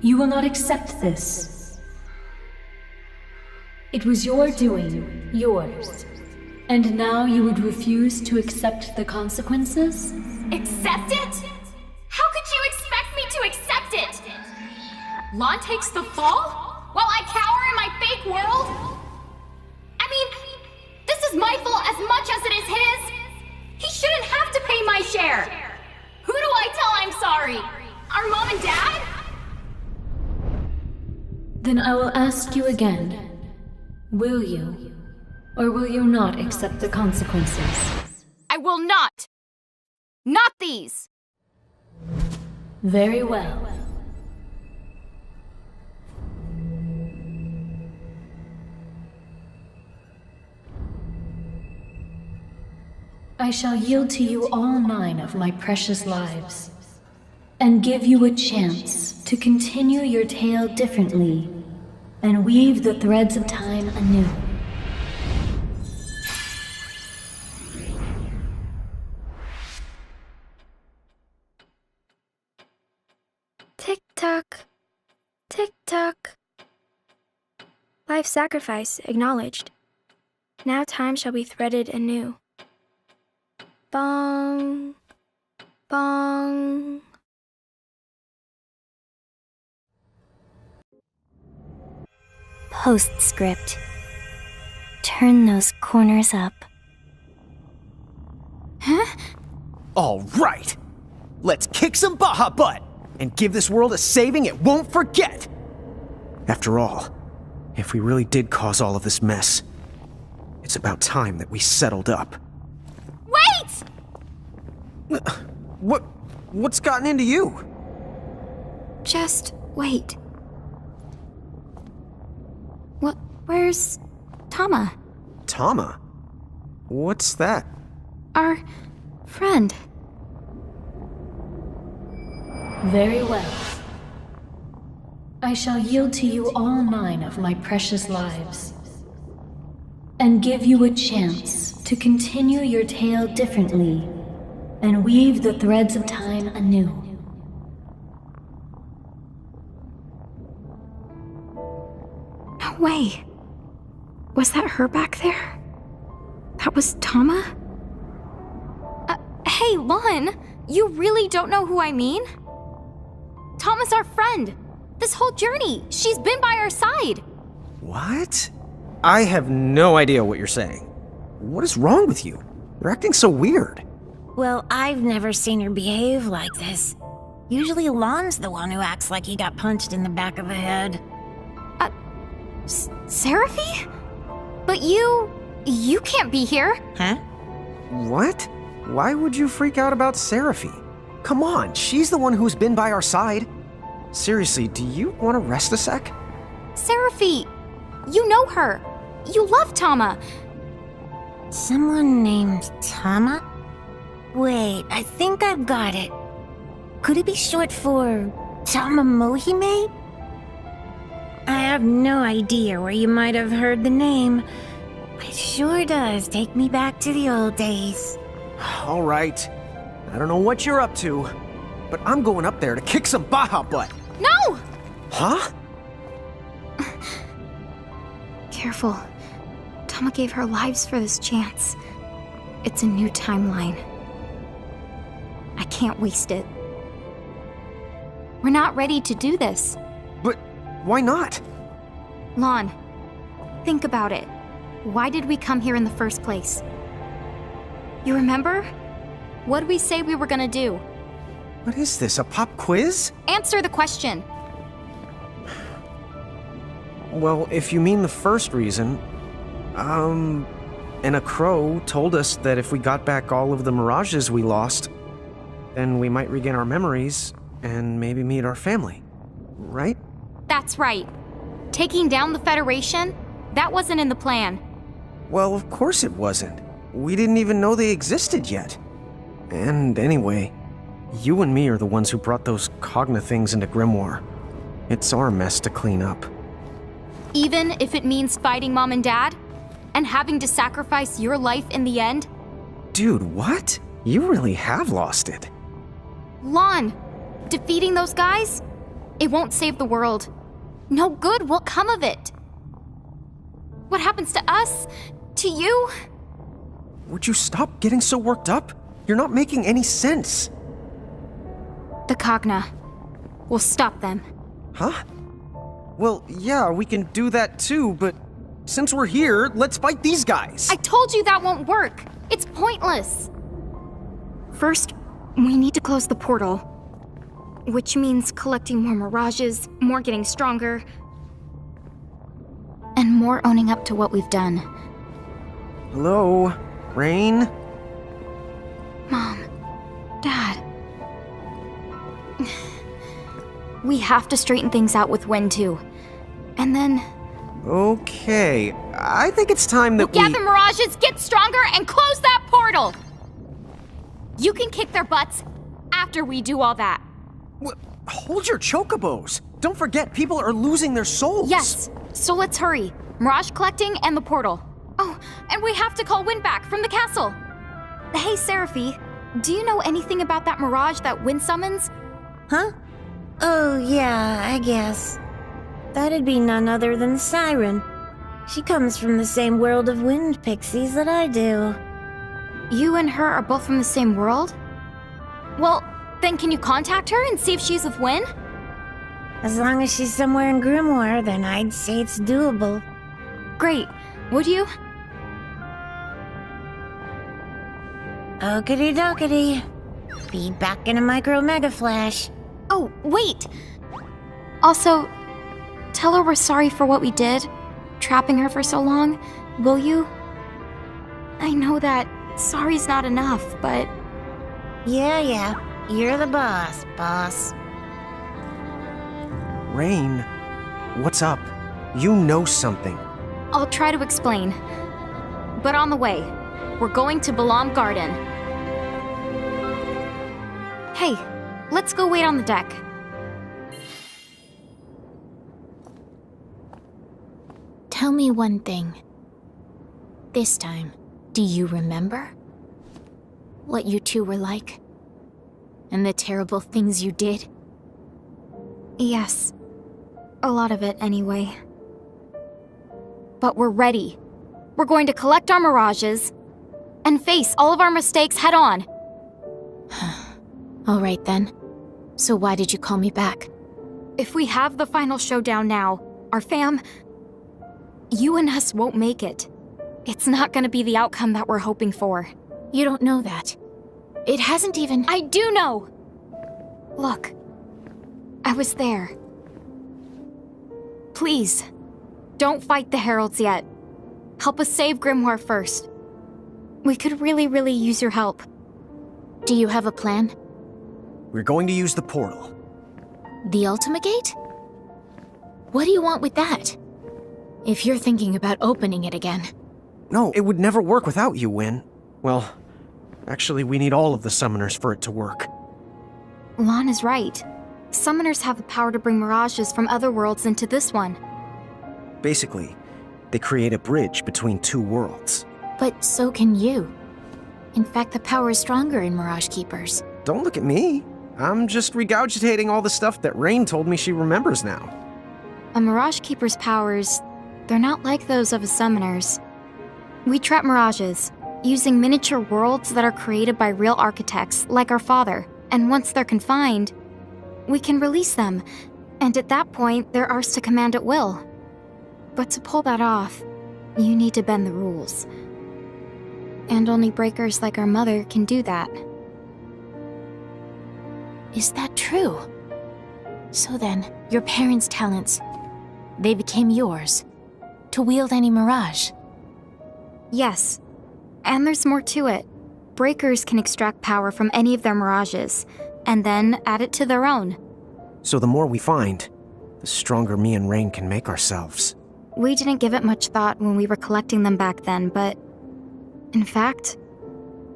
You will not accept this. It was your doing, yours. And now you would refuse to accept the consequences? Accept it? How could you expect me to accept it? Lon takes the fall while I cower in my fake world? I mean, this is my fault as much as it is his. He shouldn't have to pay my share. Who do I tell I'm sorry? Our mom and dad? Then I will ask you again. Will you, or will you not accept the consequences? I will not. Not these. Very well. I shall yield to you all 9 of my precious lives, and give you a chance to continue your tale differently, and weave the threads of time anew. Tick-tock, tick-tock. Life sacrifice acknowledged. Now time shall be threaded anew. Bong, bong. Postscript. Turn those corners up. Huh? All right. Let's kick some Baja butt and give this world a saving it won't forget. After all, if we really did cause all of this mess, it's about time that we settled up. Wait! What's gotten into you? Just wait. Where's Tama? Tama? What's that? Our friend. Very well. I shall yield to you all 9 of my precious lives, and give you a chance to continue your tale differently, and weave the threads of time anew. No way. Was that her back there? That was Tama? Hey, Lon, you really don't know who I mean? Tama's our friend. This whole journey, she's been by our side. What? I have no idea what you're saying. What is wrong with you? You're acting so weird. Well, I've never seen her behave like this. Usually Lon's the one who acts like he got punched in the back of the head. Seraphy? But you can't be here. Huh? What? Why would you freak out about Seraphy? Come on, she's the one who's been by our side. Seriously, do you want to rest a sec? Seraphy, you know her. You love Tama. Someone named Tama? Wait, I think I've got it. Could it be short for Tama Mohime? I have no idea where you might have heard the name, but it sure does take me back to the old days. All right. I don't know what you're up to, but I'm going up there to kick some Baja butt. No! Huh? Careful. Tama gave her lives for this chance. It's a new timeline. I can't waste it. We're not ready to do this. But why not? Lon, think about it. Why did we come here in the first place? You remember? What did we say we were gonna do? What is this, a pop quiz? Answer the question. Well, if you mean the first reason, and a crow told us that if we got back all of the mirages we lost, then we might regain our memories and maybe meet our family, right? That's right. Taking down the Federation? That wasn't in the plan. Well, of course it wasn't. We didn't even know they existed yet. And anyway, you and me are the ones who brought those Cogna things into Grimoire. It's our mess to clean up. Even if it means fighting Mom and Dad? And having to sacrifice your life in the end? Dude, what? You really have lost it. Lon, defeating those guys? It won't save the world. No good will come of it. What happens to us? To you? Would you stop getting so worked up? You're not making any sense. The Cogna. We'll stop them. Huh? Well, yeah, we can do that too, but since we're here, let's fight these guys. I told you that won't work. It's pointless. First, we need to close the portal. Which means collecting more mirages, more getting stronger, and more owning up to what we've done. Hello? Rain? Mom, Dad. We have to straighten things out with Wen too. And then... Okay, I think it's time that Gather mirages, get stronger, and close that portal! You can kick their butts after we do all that. Hold your chocobos! Don't forget, people are losing their souls! Yes, so let's hurry. Mirage collecting and the portal. Oh, and we have to call Wind back from the castle. Hey, Seraphi, do you know anything about that mirage that Wind summons? Huh? Oh, yeah, I guess. That'd be none other than Siren. She comes from the same world of wind pixies that I do. You and her are both from the same world? Well, then can you contact her and see if she's with Win? As long as she's somewhere in Grimoire, then I'd say it's doable. Great. Would you? Okity dokity. Be back in a micro mega flash. Oh, wait! Also, tell her we're sorry for what we did, trapping her for so long, will you? I know that sorry's not enough, but... Yeah, you're the boss. Rain, what's up? You know something. I'll try to explain. But on the way, we're going to Balam Garden. Hey, let's go wait on the deck. Tell me one thing. This time, do you remember? What you two were like? And the terrible things you did? Yes. A lot of it, anyway. But we're ready. We're going to collect our mirages and face all of our mistakes head on. All right then. So why did you call me back? If we have the final showdown now, our fam... You and us won't make it. It's not gonna be the outcome that we're hoping for. You don't know that. It hasn't even... I do know! Look. I was there. Please, don't fight the Heralds yet. Help us save Grimoire first. We could really use your help. Do you have a plan? We're going to use the portal. The Ultima Gate? What do you want with that? If you're thinking about opening it again. No, it would never work without you, Win. Well, actually, we need all of the summoners for it to work. Lon is right. Summoners have the power to bring mirages from other worlds into this one. Basically, they create a bridge between two worlds. But so can you. In fact, the power is stronger in Mirage Keepers. Don't look at me. I'm just regurgitating all the stuff that Rain told me she remembers now. A Mirage Keeper's powers, they're not like those of a summoner's. We trap mirages, using miniature worlds that are created by real architects, like our father, and once they're confined, we can release them, and at that point, they're ours to command at will. But to pull that off, you need to bend the rules. And only breakers like our mother can do that. Is that true? So then, your parents' talents, they became yours, to wield any mirage. Yes, and there's more to it. Breakers can extract power from any of their mirages, and then add it to their own. So the more we find, the stronger me and Rain can make ourselves. We didn't give it much thought when we were collecting them back then, but... in fact,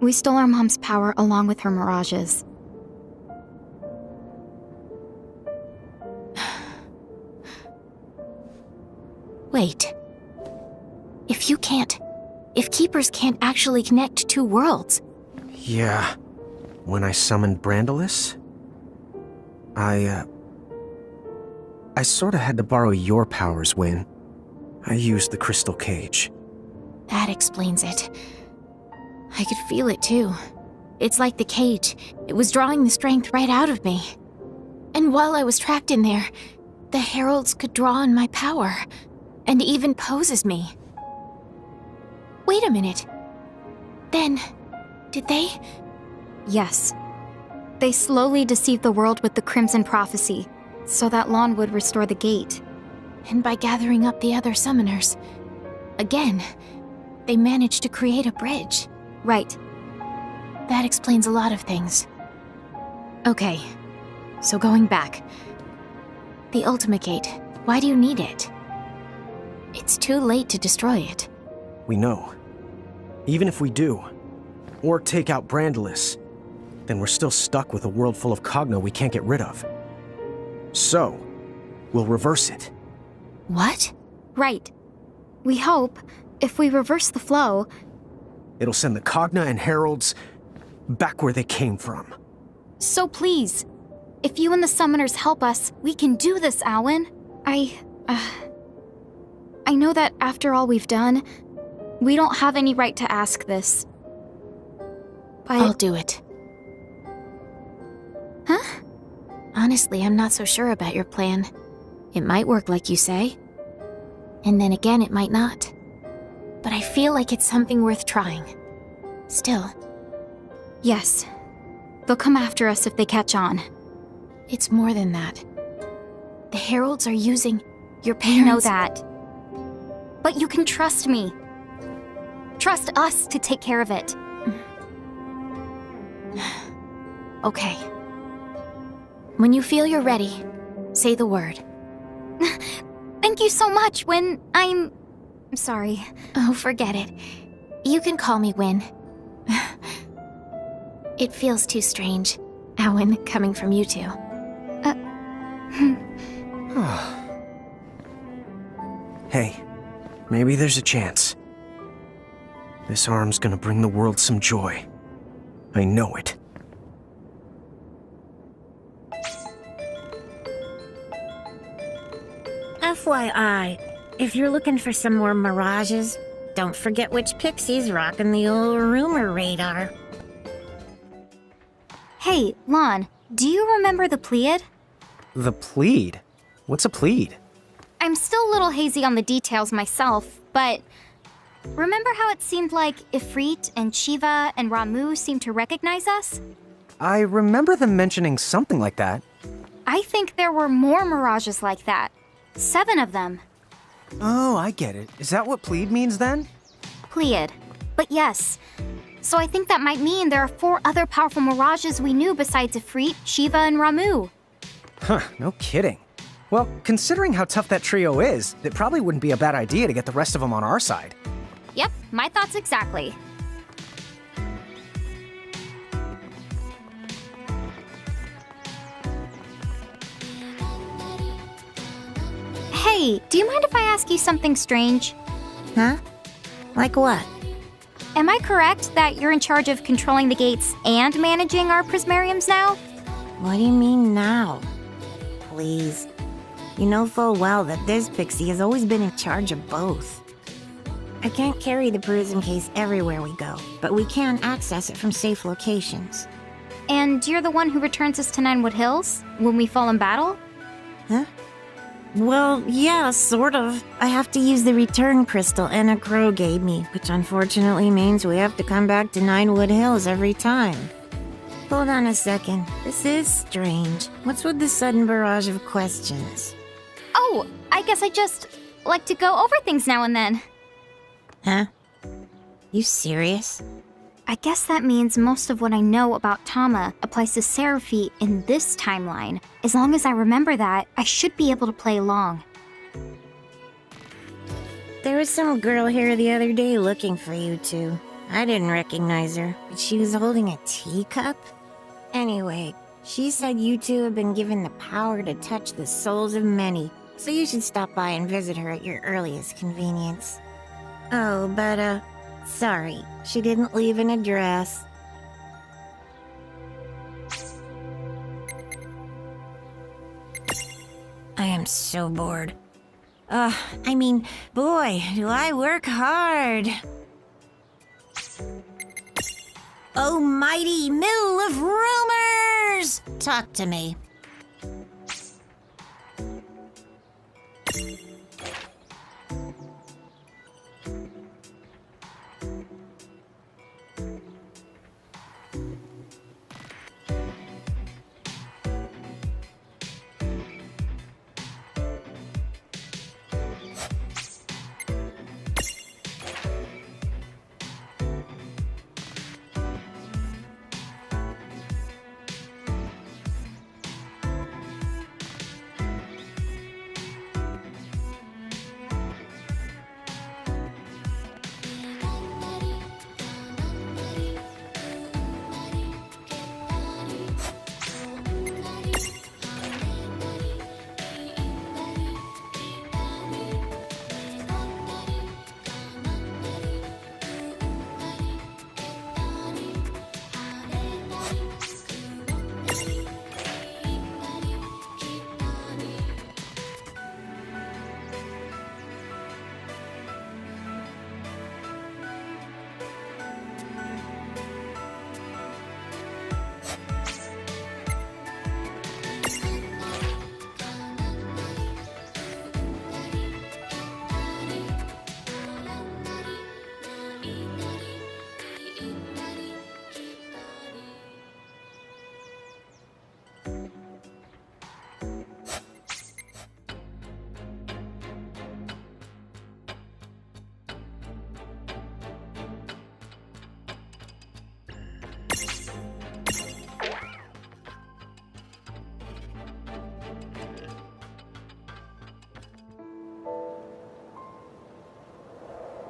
we stole our mom's power along with her mirages. Wait. If Keepers can't actually connect two worlds... Yeah. When I summoned Brandalis, I sorta had to borrow your powers, Win. I used the crystal cage. That explains it. I could feel it too. It's like the cage. It was drawing the strength right out of me. And while I was trapped in there, the heralds could draw on my power, and even pose as me. Wait a minute. Then, did they? Yes. They slowly deceived the world with the Crimson Prophecy, so that Lon would restore the gate. And by gathering up the other summoners, again, they managed to create a bridge. Right. That explains a lot of things. Okay, so going back. The Ultimate Gate, why do you need it? It's too late to destroy it. We know. Even if we do, or take out Brandalis, then we're still stuck with a world full of Cogno we can't get rid of. So, we'll reverse it. What? Right. We hope, if we reverse the flow, It'll send the Cogna and Heralds back where they came from. so please, if you and the summoners help us, we can do this, Alwyn. I know that after all we've done, we don't have any right to ask this. But I'll do it. Huh? Honestly, I'm not so sure about your plan. It might work like you say. And then again, it might not. But I feel like it's something worth trying. Still, Yes. They'll come after us if they catch on. it's more than that. The heralds are using your I parents. know that. But you can trust me. Trust us to take care of it. Okay. When you feel you're ready, say the word. Thank you so much when I'm sorry. Oh, forget it. You can call me Win. It feels too strange, Owen, coming from you two. Hey, maybe there's a chance. This arm's gonna bring the world some joy. I know it. FYI, if you're looking for some more mirages, don't forget which pixie's rocking the old rumor radar. Hey, Lon, do you remember the Pleiad? The plead? What's a plead? I'm still a little hazy on the details myself, but remember how it seemed like Ifrit and Shiva and Ramu seemed to recognize us? I remember them mentioning something like that. I think there were more mirages like that. 7 of them. Oh, I get it. Is that what plead means then? Pleiad. But yes. So I think that might mean there are 4 other powerful mirages we knew besides Ifrit, Shiva, and Ramu. Huh, no kidding. Well, considering how tough that trio is, it probably wouldn't be a bad idea to get the rest of them on our side. Yep, my thoughts exactly. Hey, do you mind if I ask you something strange? Huh? Like what? Am I correct that you're in charge of controlling the gates and managing our prismariums now? What do you mean now? Please. You know full well that this pixie has always been in charge of both. I can't carry the prism case everywhere we go, but we can access it from safe locations. And you're the one who returns us to Ninewood Hills when we fall in battle? Huh? Well, yeah, sort of. I have to use the return crystal Anna Crow gave me, which unfortunately means we have to come back to Ninewood Hills every time. Hold on a second. This is strange. What's with the sudden barrage of questions? Oh, I guess I just like to go over things now and then. Huh? You serious? I guess that means most of what I know about Tama applies to Seraphi in this timeline. As long as I remember that, I should be able to play along. There was some girl here the other day looking for you two. I didn't recognize her, but she was holding a teacup? Anyway, she said you two have been given the power to touch the souls of many, so you should stop by and visit her at your earliest convenience. Oh, but, sorry, she didn't leave an address. I am I'm so bored. I mean, boy, do I work hard. Oh, mighty mill of rumors! Talk to me.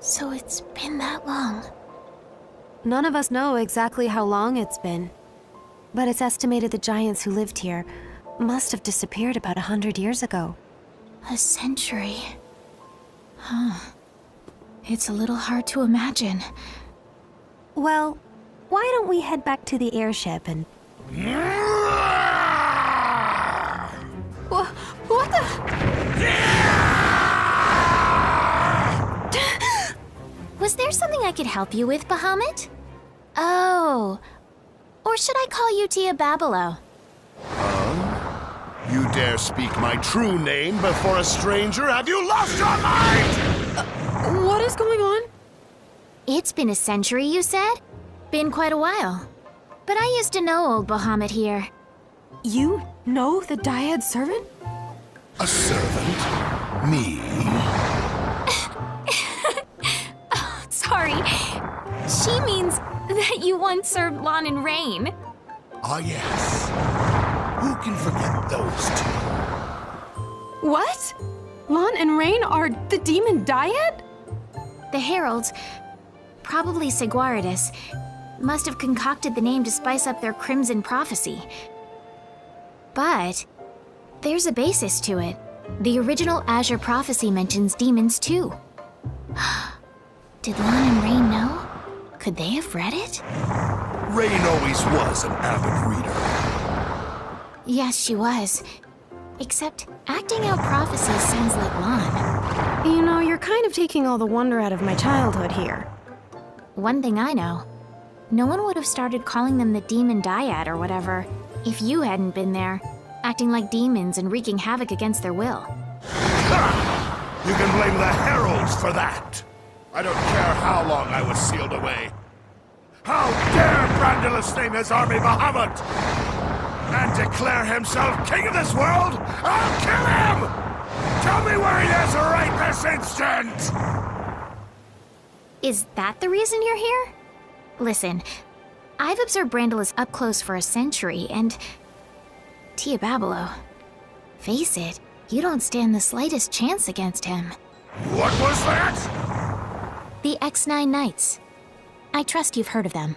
So it's been that long. None of us know exactly how long it's been, but it's estimated the giants who lived here must have disappeared about 100 years ago. A century. Huh. It's a little hard to imagine. Well, why don't we head back to the airship and... What the... Was there something I could help you with, Bahamut? Oh. Or should I call you Tia Babilo? You dare speak my true name before a stranger? Have you lost your mind? What is going on? It's been a century, you said? Been quite a while. But I used to know old Bahamut here. You know the Dyad servant? A servant? Me? Sorry. She means that you once served Lon and Rain. Ah, yes. Who can forget those two? What? Lon and Rain are the demon Dyad? The heralds, probably Seguaridus, must have concocted the name to spice up their crimson prophecy. But there's a basis to it. The original Azure prophecy mentions demons too. Did Lon and Rain know? Could they have read it? Rain always was an avid reader. Yes, she was. Except acting out prophecies sounds like Lon. You know, you're kind of taking all the wonder out of my childhood here. One thing I know, no one would have started calling them the Demon Dyad or whatever if you hadn't been there, acting like demons and wreaking havoc against their will. Ha! You can blame the heralds for that. I don't care how long I was sealed away. How dare Brandilus name his army Bahamut and declare himself king of this world? I'll kill him! Tell me where he is right this instant! Is that the reason you're here? Listen, I've observed Brandilus up close for a century, and... Tia Babilo, face it, you don't stand the slightest chance against him. What was that? The X9 Knights. I trust you've heard of them.